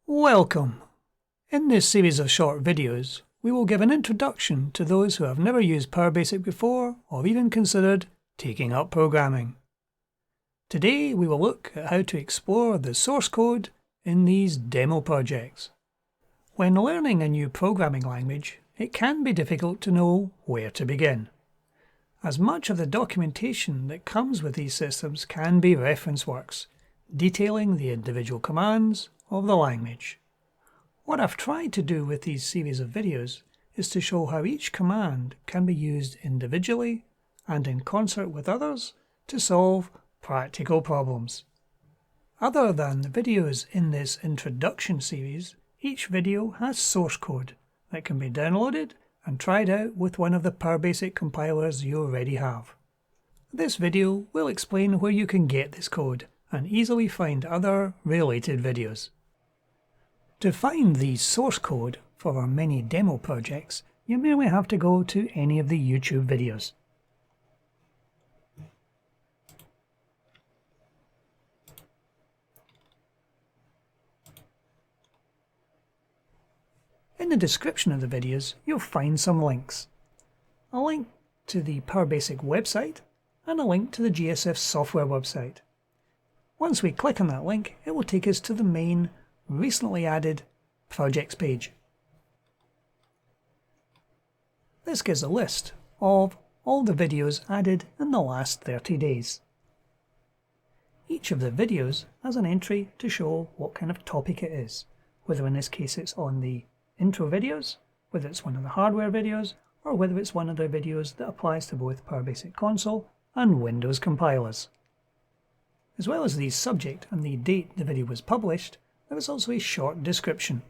Welcome! In this series of short videos, we will give an introduction to those who have never used PowerBasic before or even considered taking up programming. Today we will look at how to explore the source code in these demo projects. When learning a new programming language, it can be difficult to know where to begin, as much of the documentation that comes with these systems can be reference works, detailing the individual commands of the language. What I've tried to do with these series of videos is to show how each command can be used individually and in concert with others to solve practical problems. Other than the videos in this introduction series, each video has source code that can be downloaded and tried out with one of the PowerBasic compilers you already have. This video will explain where you can get this code and easily find other related videos. To find the source code for our many demo projects, you merely have to go to any of the YouTube videos. In the description of the videos, you'll find some links. A link to the PowerBasic website and a link to the GSF software website. Once we click on that link, it will take us to the main recently added projects page. This gives a list of all the videos added in the last 30 days. Each of the videos has an entry to show what kind of topic it is, whether in this case it's on the intro videos, whether it's one of the hardware videos, or whether it's one of the videos that applies to both PowerBasic Console and Windows compilers. As well as the subject and the date the video was published, there is also a short description.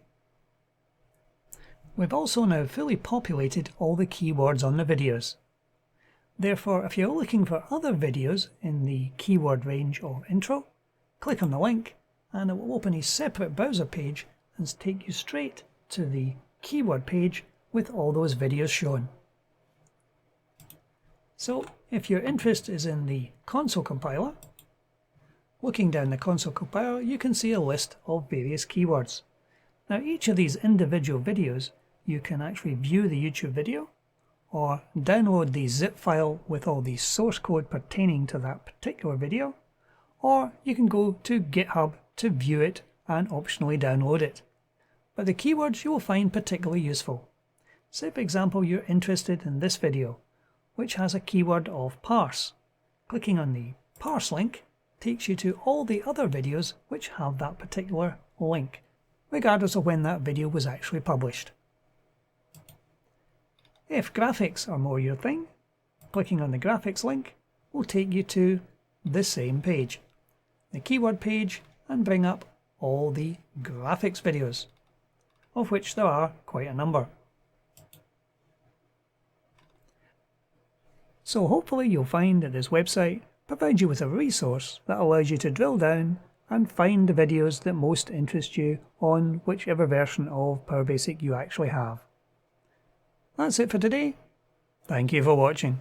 We've also now fully populated all the keywords on the videos. Therefore, if you're looking for other videos in the keyword range of intro, click on the link and it will open a separate browser page and take you straight to the keyword page with all those videos shown. So, if your interest is in the console compiler, looking down the console compiler, you can see a list of various keywords. Now, each of these individual videos, you can actually view the YouTube video or download the zip file with all the source code pertaining to that particular video, or you can go to GitHub to view it and optionally download it. But the keywords you will find particularly useful. Say for example you're interested in this video, which has a keyword of parse. Clicking on the parse link takes you to all the other videos which have that particular link, regardless of when that video was actually published. If graphics are more your thing, clicking on the graphics link will take you to the same page, the keyword page, and bring up all the graphics videos, of which there are quite a number. So hopefully you'll find that this website provides you with a resource that allows you to drill down and find the videos that most interest you on whichever version of PowerBasic you actually have. That's it for today. Thank you for watching.